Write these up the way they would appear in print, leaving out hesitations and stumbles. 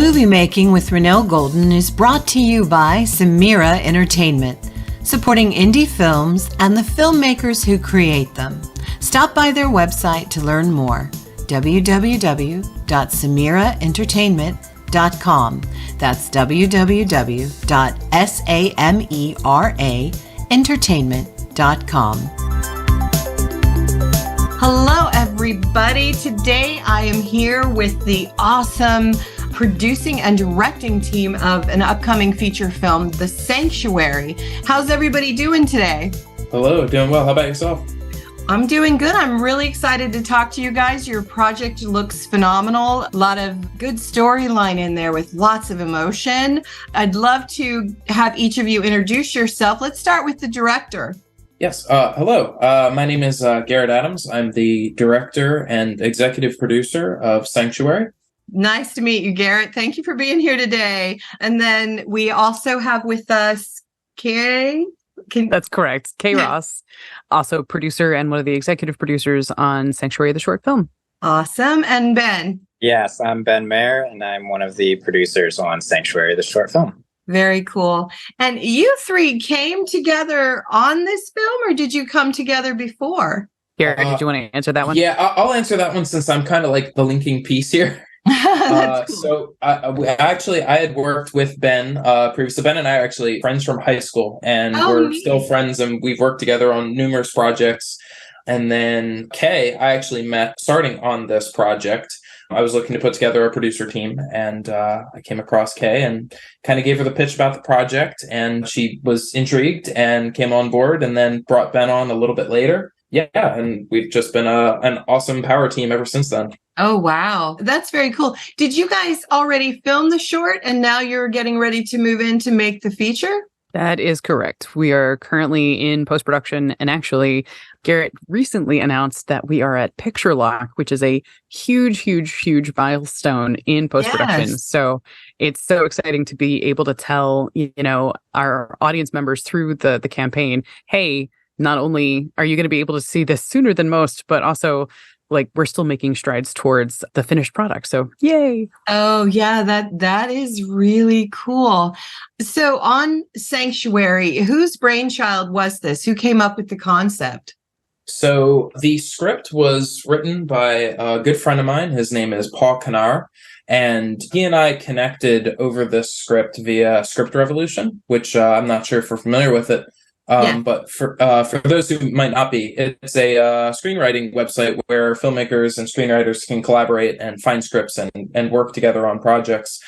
Movie Making with Renelle Golden is brought to you by Samira Entertainment, supporting indie films and the filmmakers who create them. Stop by their website to learn more, www.samiraentertainment.com. That's www.samiraentertainment.com. Hello, everybody. Today I am here with the awesome producing and directing team of an upcoming feature film, The Sanctuary. How's everybody doing today? Hello, doing well. How about yourself? I'm doing good. I'm really excited to talk to you guys. Your project looks phenomenal. A lot of good storyline in there with lots of emotion. I'd love to have each of you introduce yourself. Let's start with the director. Yes. Hello. My name is Garrett Adams. I'm the director and executive producer of Sanctuary. Nice to meet you, Garrett. Thank you for being here today. And then we also have with us Kay. That's correct. Kay Ross, also producer and one of the executive producers on Sanctuary, the short film. Awesome. And Ben. Yes, I'm Ben Mehr, and I'm one of the producers on Sanctuary, the short film. Very cool. And you three came together on this film, or did you come together before? Garrett, did you want to answer that one? Yeah, I'll answer that one since I'm kind of like the linking piece here. Cool. So I had worked with Ben previously. Ben and I are actually friends from high school, and we're still friends, and we've worked together on numerous projects. And then Kay, I actually met starting on this project. I was looking to put together a producer team, and I came across Kay and kind of gave her the pitch about the project, and she was intrigued and came on board, and then brought Ben on a little bit later. Yeah, and we've just been an awesome power team ever since then. Oh, wow. That's very cool. Did you guys already film the short, and now you're getting ready to move in to make the feature? That is correct. We are currently in post-production, and actually, Garrett recently announced that we are at picture lock, which is a huge milestone in post-production. Yes. So it's so exciting to be able to tell, our audience members through the campaign, hey, not only are you going to be able to see this sooner than most, but also we're still making strides towards the finished product. So yay. Oh, yeah, that is really cool. So on Sanctuary, whose brainchild was this? Who came up with the concept? So the script was written by a good friend of mine. His name is Paul Canar, and he and I connected over this script via Script Revolution, which I'm not sure if we're familiar with it. But for those who might not be, it's a screenwriting website where filmmakers and screenwriters can collaborate and find scripts and work together on projects.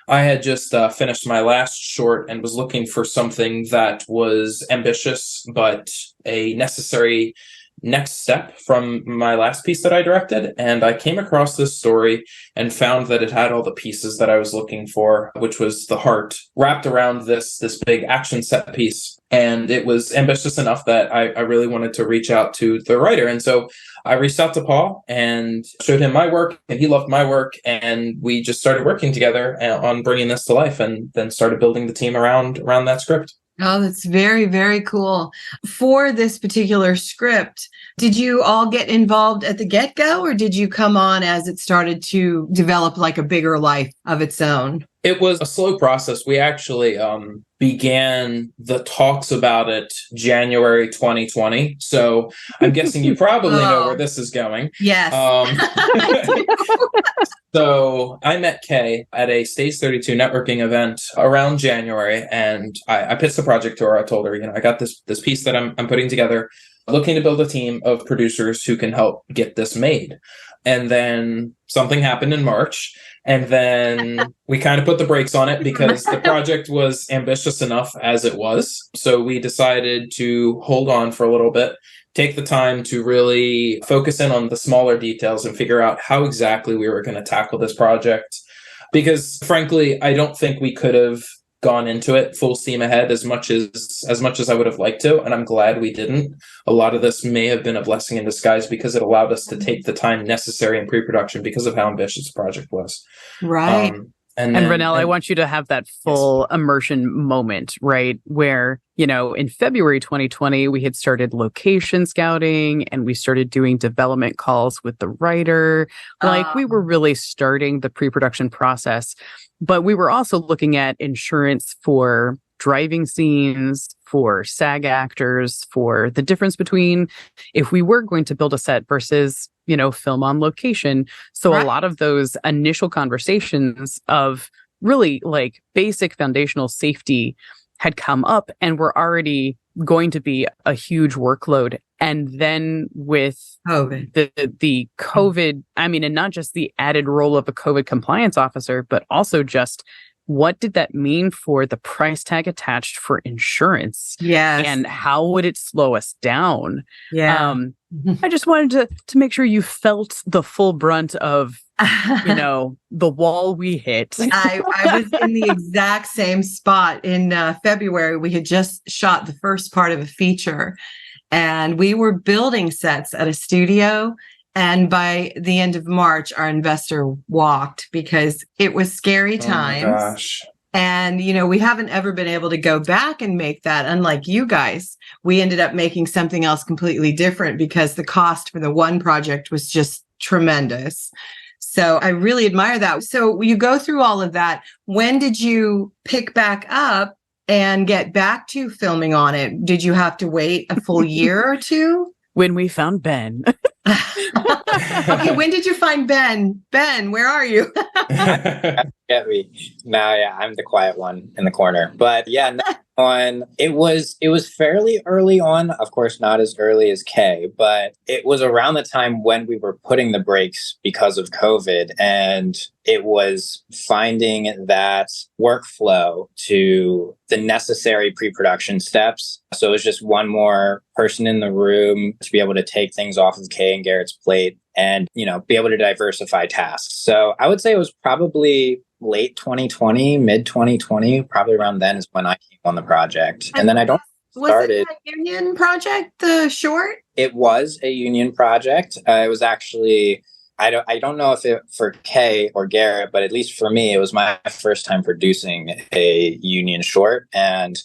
I had just finished my last short and was looking for something that was ambitious, but a necessary next step from my last piece that I directed. And I came across this story and found that it had all the pieces that I was looking for, which was the heart wrapped around this big action set piece. And it was ambitious enough that I really wanted to reach out to the writer. And so I reached out to Paul and showed him my work, and he loved my work. And we just started working together on bringing this to life, and then started building the team around that script. Oh, that's very, very cool. For this particular script, did you all get involved at the get-go, or did you come on as it started to develop like a bigger life of its own? It was a slow process. We actually began the talks about it January 2020. So I'm guessing you probably know where this is going. Yes. So I met Kay at a Stage 32 networking event around January, and I pitched the project to her. I told her, I got this piece that I'm putting together, looking to build a team of producers who can help get this made. And then something happened in March, and then we kind of put the brakes on it because the project was ambitious enough as it was. So we decided to hold on for a little bit, take the time to really focus in on the smaller details and figure out how exactly we were going to tackle this project. Because frankly, I don't think we could have gone into it full steam ahead as much as I would have liked to, and I'm glad we didn't. A lot of this may have been a blessing in disguise because it allowed us to take the time necessary in pre-production because of how ambitious the project was. Right. And Renelle, I want you to have that full immersion moment, right? Where, in February 2020, we had started location scouting and we started doing development calls with the writer. Like we were really starting the pre-production process, but we were also looking at insurance for driving scenes, for SAG actors, for the difference between if we were going to build a set versus, film on location. So a lot of those initial conversations of really like basic foundational safety had come up and were already going to be a huge workload. And then with the COVID, and not just the added role of a COVID compliance officer, but also just what did that mean for the price tag attached for insurance? Yes. And how would it slow us down? Yeah. I just wanted to make sure you felt the full brunt of, the wall we hit. I was in the exact same spot in February. We had just shot the first part of a feature and we were building sets at a studio. And by the end of March, our investor walked because it was scary times. Oh my gosh. And, we haven't ever been able to go back and make that. Unlike you guys, we ended up making something else completely different because the cost for the one project was just tremendous. So I really admire that. So you go through all of that. When did you pick back up and get back to filming on it? Did you have to wait a full year or two? When we found Ben. Okay, when did you find Ben? Ben, where are you? Get me. Now, yeah, I'm the quiet one in the corner. But yeah, it was fairly early on. Of course, not as early as Kay, but it was around the time when we were putting the brakes because of COVID, and it was finding that workflow to the necessary pre-production steps. So it was just one more person in the room to be able to take things off of Kay and Garrett's plate and, be able to diversify tasks. So I would say it was probably late 2020, mid 2020, probably around then is when I came on the project. And then I don't started. Was it a union project, the short? It was a union project. It was actually, I don't know if it for Kay or Garrett, but at least for me, it was my first time producing a union short. And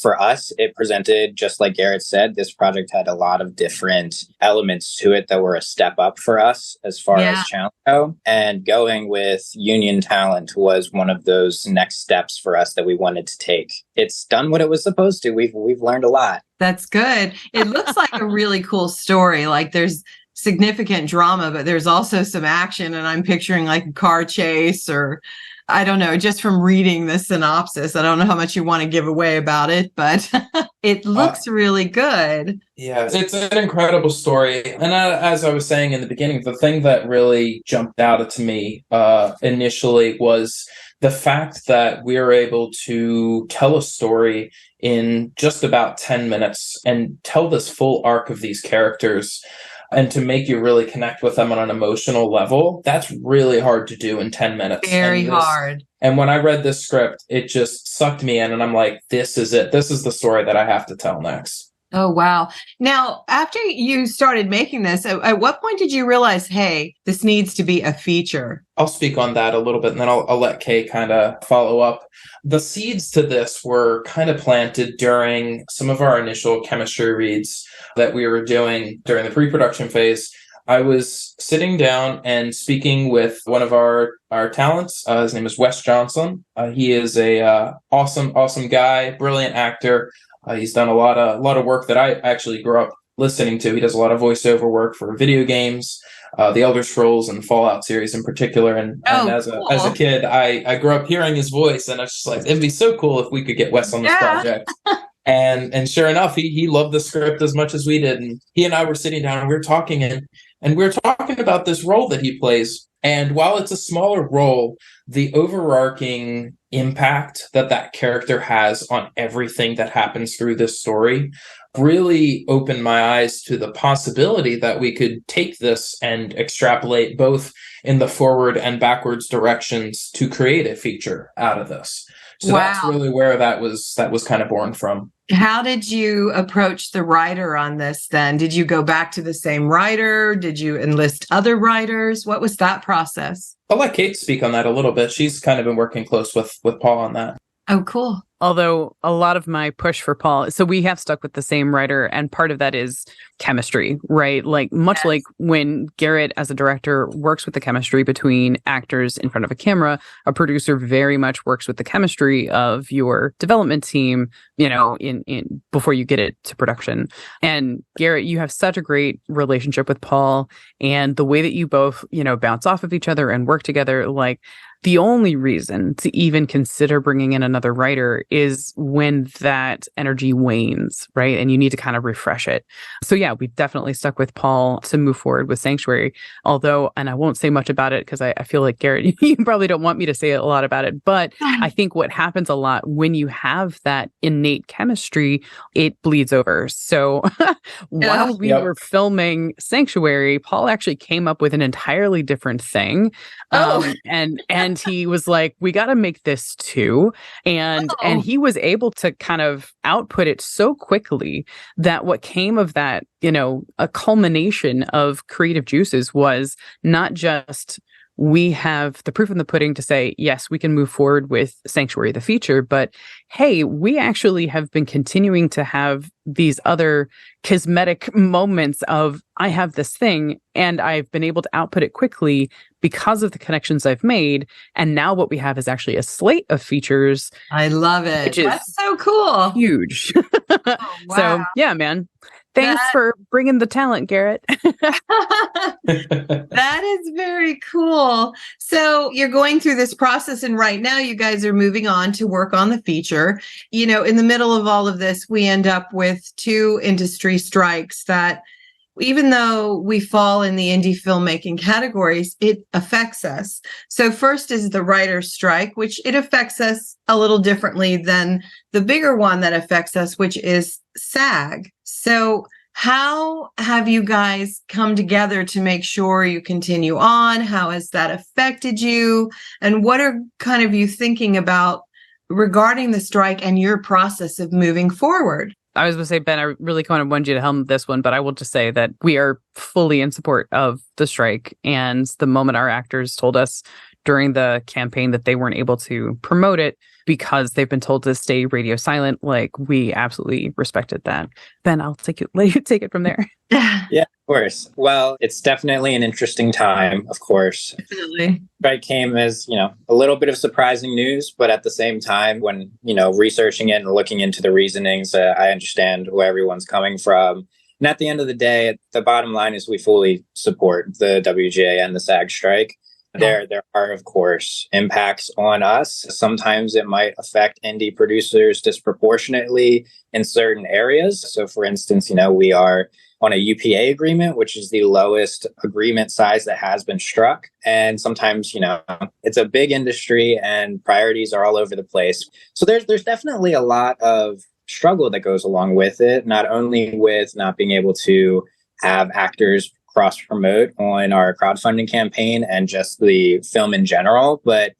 for us, it presented, just like Garrett said, this project had a lot of different elements to it that were a step up for us as far as challenge go. And going with union talent was one of those next steps for us that we wanted to take. It's done what it was supposed to. We've learned a lot. That's good. It looks like a really cool story. Like there's significant drama, but there's also some action. And I'm picturing like a car chase or I don't know, just from reading the synopsis. I don't know how much you want to give away about it, but it looks really good. Yeah, it's an incredible story. And as I was saying in the beginning, the thing that really jumped out to me initially was the fact that we were able to tell a story in just about 10 minutes and tell this full arc of these characters and to make you really connect with them on an emotional level. That's really hard to do in 10 minutes. Very hard. And when I read this script, it just sucked me in and I'm like, this is it. This is the story that I have to tell next. Oh, wow. Now, after you started making this, at what point did you realize, hey, this needs to be a feature? I'll speak on that a little bit and then I'll let Kay kind of follow up. The seeds to this were kind of planted during some of our initial chemistry reads that we were doing during the pre-production phase. I was sitting down and speaking with one of our talents. His name is Wes Johnson. He is a awesome guy, brilliant actor. He's done a lot of work that I actually grew up listening to. He does a lot of voiceover work for video games, the Elder Scrolls and Fallout series in particular. And as a kid, I grew up hearing his voice, and I was just like, it'd be so cool if we could get Wes on this project. And sure enough, he loved the script as much as we did. And he and I were sitting down and we were talking and we were talking about this role that he plays. And while it's a smaller role, the overarching impact that character has on everything that happens through this story really opened my eyes to the possibility that we could take this and extrapolate both in the forward and backwards directions to create a feature out of this. So that's really where that was kind of born from. How did you approach the writer on this then? Did you go back to the same writer? Did you enlist other writers? What was that process? I'll let Kate speak on that a little bit. She's kind of been working close with Paul on that. Oh, cool. Although a lot of my push for Paul, so we have stuck with the same writer, and part of that is chemistry, right? Like much like when Garrett as a director works with the chemistry between actors in front of a camera, a producer very much works with the chemistry of your development team, in before you get it to production. And Garrett, you have such a great relationship with Paul, and the way that you both, bounce off of each other and work together, like the only reason to even consider bringing in another writer is when that energy wanes, right? And you need to kind of refresh it. So yeah, we've definitely stuck with Paul to move forward with Sanctuary. Although, and I won't say much about it because I feel like, Garrett, you probably don't want me to say a lot about it. But I think what happens a lot when you have that innate chemistry, it bleeds over. So while we were filming Sanctuary, Paul actually came up with an entirely different thing. And he was like, we got to make this too. And he was able to kind of output it so quickly that what came of that, a culmination of creative juices was not just we have the proof in the pudding to say, yes, we can move forward with Sanctuary, the feature, but hey, we actually have been continuing to have these other cosmetic moments of, I have this thing and I've been able to output it quickly because of the connections I've made. And now what we have is actually a slate of features. I love it. Which is That's so cool. Huge. Oh, wow. So yeah, man. Thanks for bringing the talent, Garrett. That is very cool. So you're going through this process, and right now you guys are moving on to work on the feature. In the middle of all of this, we end up with 2 industry strikes that, even though we fall in the indie filmmaking categories, it affects us. So first is the writer's strike, which it affects us a little differently than the bigger one that affects us, which is SAG. So how have you guys come together to make sure you continue on? How has that affected you? And what are kind of you thinking about regarding the strike and your process of moving forward? I was going to say, Ben, I really kind of wanted you to helm this one, but I will just say that we are fully in support of the strike. And the moment our actors told us during the campaign that they weren't able to promote it because they've been told to stay radio silent, like, we absolutely respected that. Ben, I'll let you take it from there. Yeah, of course. Well, it's definitely an interesting time, of course. Definitely. Strike came as, a little bit of surprising news, but at the same time, when, researching it and looking into the reasonings, I understand where everyone's coming from. And at the end of the day, the bottom line is we fully support the WGA and the SAG strike. There are, of course, impacts on us. Sometimes it might affect indie producers disproportionately in certain areas. So, for instance, we are on a UPA agreement, which is the lowest agreement size that has been struck. And sometimes, it's a big industry and priorities are all over the place. So there's definitely a lot of struggle that goes along with it, not only with not being able to have actors cross promote on our crowdfunding campaign and just the film in general, but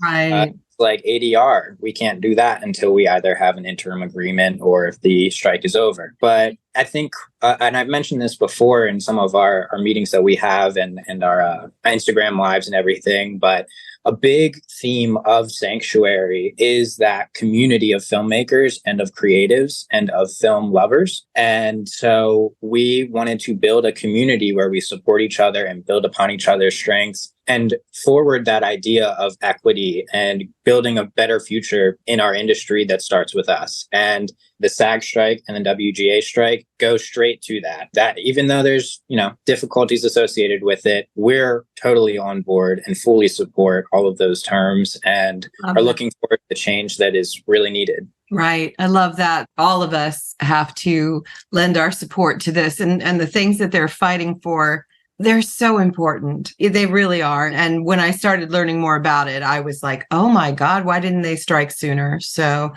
like ADR, we can't do that until we either have an interim agreement or if the strike is over. But I think, and I've mentioned this before in some of our meetings that we have and our Instagram lives and everything, but a big theme of Sanctuary is that community of filmmakers and of creatives and of film lovers. And so we wanted to build a community where we support each other and build upon each other's strengths and forward that idea of equity and building a better future in our industry that starts with us. And the SAG strike and the WGA strike go straight to that. That even though there's, difficulties associated with it, we're totally on board and fully support all of those terms and are looking forward to the change that is really needed. Right. I love that. All of us have to lend our support to this, and the things that they're fighting for, they're so important. They really are. And when I started learning more about it, I was like, oh my God, why didn't they strike sooner? So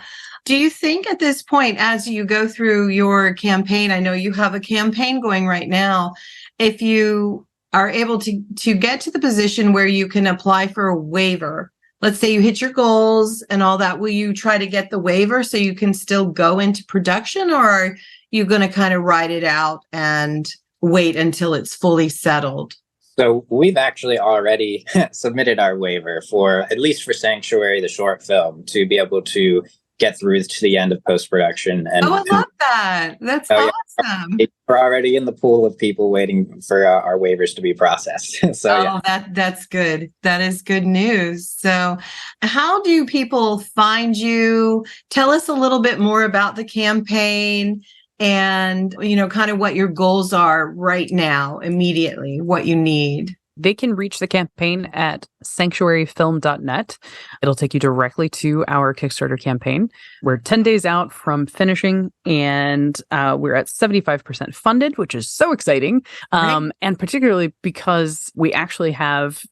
do you think at this point, as you go through your campaign, I know you have a campaign going right now, if you are able to get to the position where you can apply for a waiver, let's say you hit your goals and all that, will you try to get the waiver so you can still go into production, or are you going to kind of ride it out and wait until it's fully settled? So we've actually already submitted our waiver for, at least for Sanctuary, the short film, to be able to get through to the end of post-production. And I love that. That's awesome. We're already in the pool of people waiting for our waivers to be processed. So that's good. That is good news. So how do people find you? Tell us a little bit more about the campaign and, kind of what your goals are right now, immediately, what you need. They can reach the campaign at sanctuaryfilm.net. It'll take you directly to our Kickstarter campaign. We're 10 days out from finishing, and we're at 75% funded, which is so exciting. Right. And particularly because we actually have,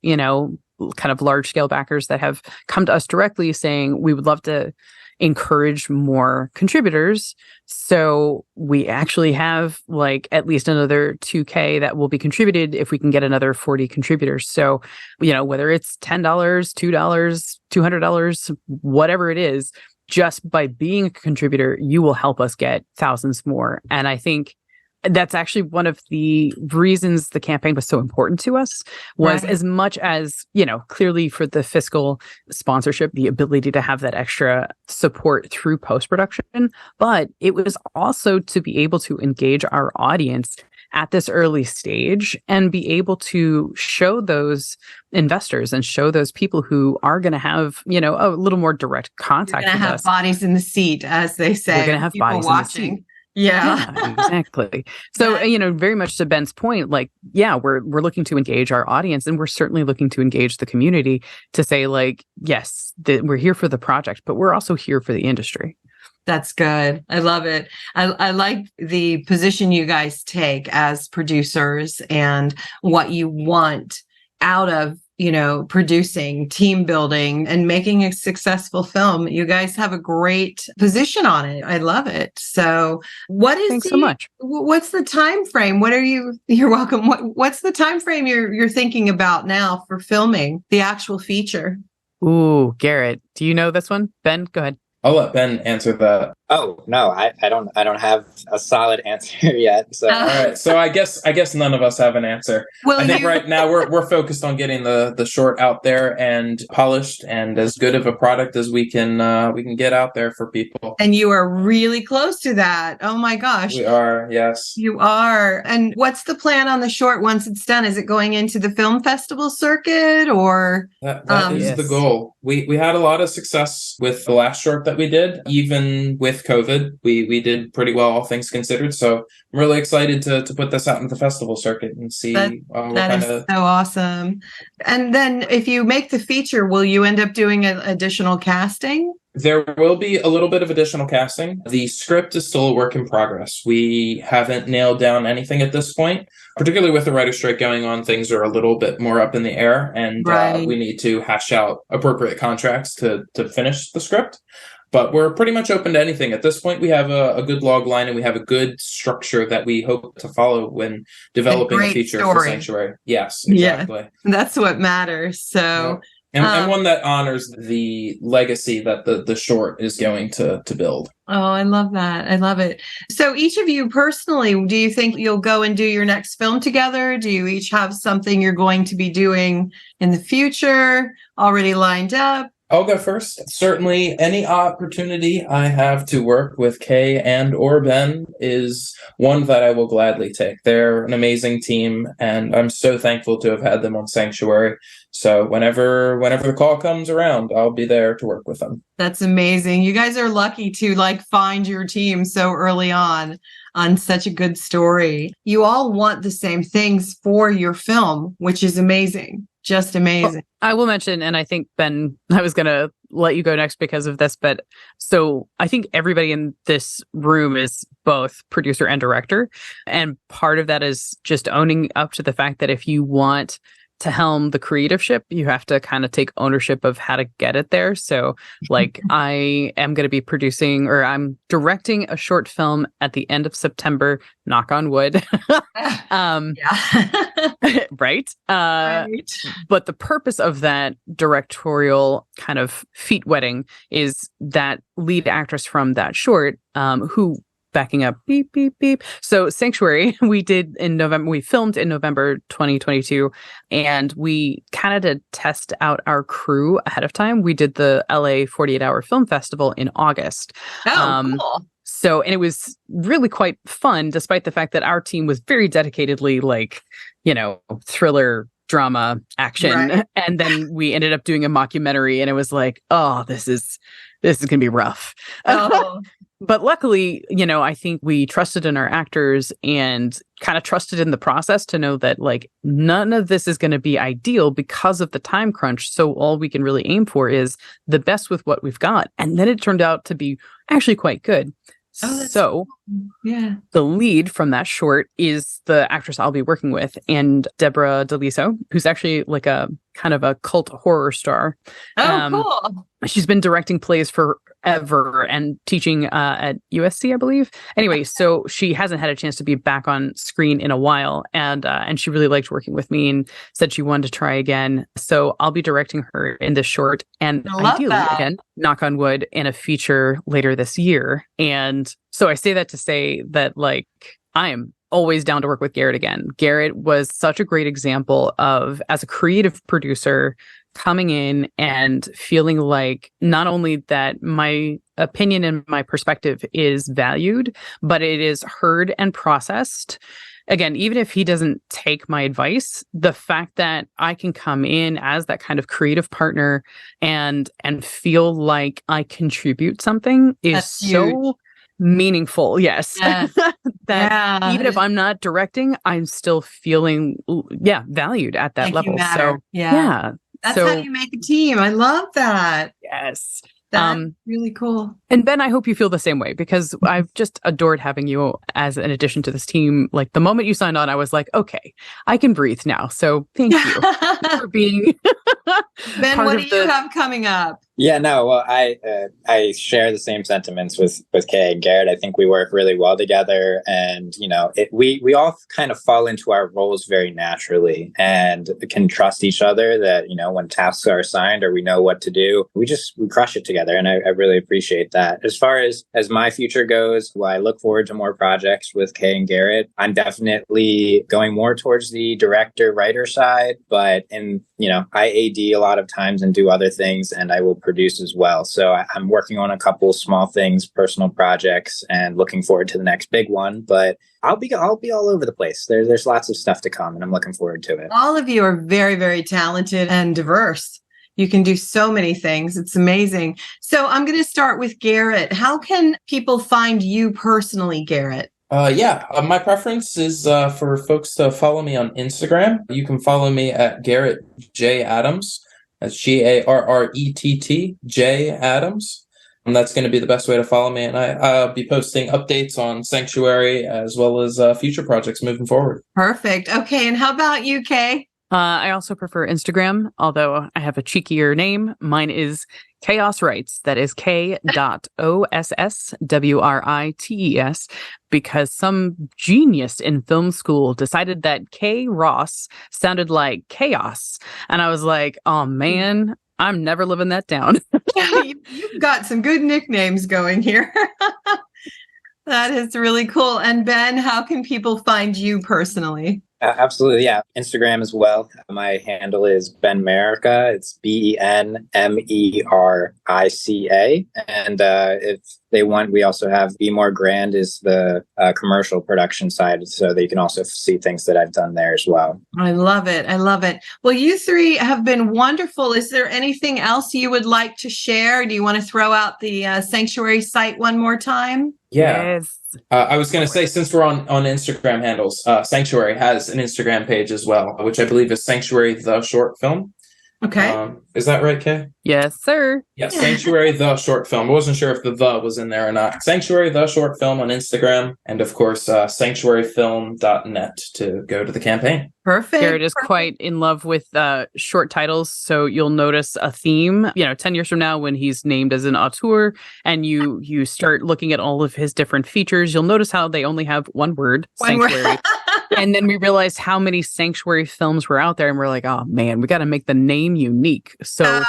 kind of large scale backers that have come to us directly saying, we would love to encourage more contributors. So we actually have at least another $2,000 that will be contributed if we can get another 40 contributors. So, whether it's $10, $2, $200, whatever it is, just by being a contributor, you will help us get thousands more. And I think that's actually one of the reasons the campaign was so important to us, was as much as, clearly for the fiscal sponsorship, the ability to have that extra support through post-production, but it was also to be able to engage our audience at this early stage and be able to show those investors and show those people who are going to have, a little more direct contact with us. You're going to have bodies in the seat, as they say. We're going to have bodies watching. In the seat. Yeah, exactly. So, very much to Ben's point, we're looking to engage our audience, and we're certainly looking to engage the community to say, yes, we're here for the project, but we're also here for the industry. That's good. I love it. I like the position you guys take as producers and what you want out of producing, team building, and making a successful film. You guys have a great position on it. I love it. So thanks so much. What's the time frame? You're welcome. What's the time frame you're thinking about now for filming the actual feature? Ooh, Garrett, do you know this one? Ben, go ahead. I'll let Ben answer that. Oh, no, I don't have a solid answer yet. So all right. So I guess none of us have an answer. I think right now we're focused on getting the short out there and polished and as good of a product as we can get out there for people. And you are really close to that. Oh my gosh. We are, yes. You are. And what's the plan on the short once it's done? Is it going into the film festival circuit or? That is the goal. We had a lot of success with the last short that we did, even with COVID. We did pretty well, all things considered. So I'm really excited to put this out in the festival circuit and see. That is so awesome. And then if you make the feature, will you end up doing additional casting? There will be a little bit of additional casting. The script is still a work in progress. We haven't nailed down anything at this point. Particularly with the writer's strike going on, things are a little bit more up in the air, and we need to hash out appropriate contracts to finish the script. But we're pretty much open to anything. At this point, we have a good log line, and we have a good structure that we hope to follow when developing a feature for Sanctuary. Yes, exactly. Yeah, that's what matters. So. Yep. And one that honors the legacy that the short is going to build. Oh, I love that. I love it. So each of you personally, do you think you'll go and do your next film together? Do you each have something you're going to be doing in the future already lined up? I'll go first. Certainly, any opportunity I have to work with Kay and or Ben is one that I will gladly take. They're an amazing team, and I'm so thankful to have had them on Sanctuary. So whenever the call comes around, I'll be there to work with them. That's amazing. You guys are lucky to find your team so early on such a good story. You all want the same things for your film, which is amazing. Just amazing. Well, I will mention, and I think, Ben, I was going to let you go next because of this, but so I think everybody in this room is both producer and director. And part of that is just owning up to the fact that if you want to helm the creative ship, you have to kind of take ownership of how to get it there. So I am going to be producing, or I'm directing a short film at the end of September, knock on wood. Right. But the purpose of that directorial kind of feet wetting is that lead actress from that short, who backing up, beep, beep, beep. So Sanctuary, we filmed in November 2022, and we kind of did test out our crew ahead of time. We did the LA 48-hour film festival in August. Cool. So, and it was really quite fun, despite the fact that our team was very dedicatedly thriller, drama, action. Right. And then we ended up doing a mockumentary, and it was like, oh, this is going to be rough. Oh. But luckily, I think we trusted in our actors and kind of trusted in the process to know that none of this is going to be ideal because of the time crunch. So all we can really aim for is the best with what we've got. And then it turned out to be actually quite good. So yeah, the lead from that short is the actress I'll be working with, and Deborah DeLiso, who's actually a kind of a cult horror star. Cool. She's been directing plays forever and teaching at USC, I believe. Anyway, so she hasn't had a chance to be back on screen in a while, and she really liked working with me and said she wanted to try again. So I'll be directing her in this short, and ideally, again, knock on wood, in a feature later this year. And so I say that to say that I am always down to work with Garrett again. Garrett was such a great example of, as a creative producer, coming in and feeling like not only that my opinion and my perspective is valued, but it is heard and processed. Again, even if he doesn't take my advice, the fact that I can come in as that kind of creative partner and feel like I contribute something is That's so huge. Meaningful. Yes. Yes. That even if I'm not directing, I'm still feeling, valued at that level. So yeah. That's how you make a team. I love that. Yes. That's really cool. And Ben, I hope you feel the same way, because I've just adored having you as an addition to this team. The moment you signed on, I was like, okay, I can breathe now. So thank you for being Ben, what do you have coming up? Yeah, no, well, I share the same sentiments with Kay and Garrett. I think we work really well together, and we all kind of fall into our roles very naturally and can trust each other. That when tasks are assigned or we know what to do, we crush it together, and I really appreciate that. As far as my future goes, I look forward to more projects with Kay and Garrett. I'm definitely going more towards the director writer side, but I AD a lot of times and do other things, and I will produce as well. So I'm working on a couple small things, personal projects, and looking forward to the next big one. But I'll be all over the place. There's lots of stuff to come, and I'm looking forward to it. All of you are very, very talented and diverse. You can do so many things. It's amazing. So I'm going to start with Garrett. How can people find you personally, Garrett? My preference is for folks to follow me on Instagram. You can follow me at Garrett J. Adams. That's GARRETT J. Adams. And that's going to be the best way to follow me. And I'll be posting updates on Sanctuary as well as future projects moving forward. Perfect. Okay. And how about you, Kay? I also prefer Instagram, although I have a cheekier name. Mine is Chaos Writes. That is K.OSSWRITES, because some genius in film school decided that K. Ross sounded like chaos. And I was like, oh man, I'm never living that down. You've got some good nicknames going here. That is really cool. And Ben, how can people find you personally? Absolutely, yeah. Instagram as well. My handle is BenMerica. It's BenMerica. And if they want, we also have Be More Grand is the commercial production side, so that you can also see things that I've done there as well. I love it. I love it. Well, you three have been wonderful. Is there anything else you would like to share? Do you want to throw out the Sanctuary site one more time? Yeah. Yes. I was going to say, since we're on Instagram handles, Sanctuary has an Instagram page as well, which I believe is Sanctuary the Short Film. Okay. Is that right, Kay? Yes, sir. Yeah, Sanctuary the Short Film. I wasn't sure if the was in there or not. Sanctuary the Short Film on Instagram, and of course, sanctuaryfilm.net to go to the campaign. Perfect. Garrett is quite in love with short titles, so you'll notice a theme. 10 years from now, when he's named as an auteur, and you start looking at all of his different features, you'll notice how they only have one word, Sanctuary. And then we realized how many Sanctuary films were out there, and we're like, oh man, we got to make the name unique. So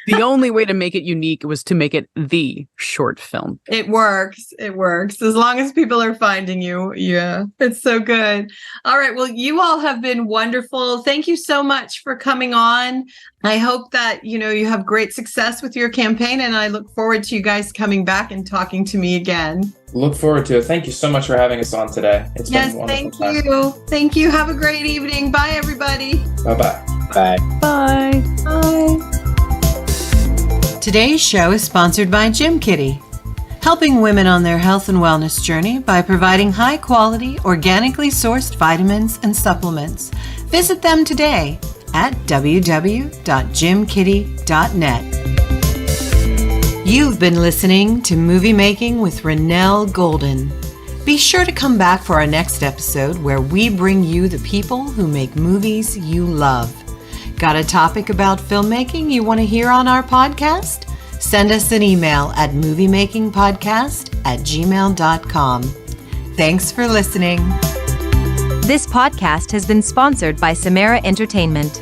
the only way to make it unique was to make it the short film. It works. It works. As long as people are finding you. Yeah, it's so good. All right. Well, you all have been wonderful. Thank you so much for coming on. I hope that, you have great success with your campaign, and I look forward to you guys coming back and talking to me again. Look forward to it. Thank you so much for having us on today. It's been a wonderful time. Thank you. Thank you. Have a great evening. Bye, everybody. Bye-bye. Bye. Bye. Bye. Today's show is sponsored by Gym Kitty, helping women on their health and wellness journey by providing high-quality, organically sourced vitamins and supplements. Visit them today at www.gymkitty.net. You've been listening to Movie Making with Renelle Golden. Be sure to come back for our next episode where we bring you the people who make movies you love. Got a topic about filmmaking you want to hear on our podcast? Send us an email at moviemakingpodcast@gmail.com. Thanks for listening. This podcast has been sponsored by Samara Entertainment.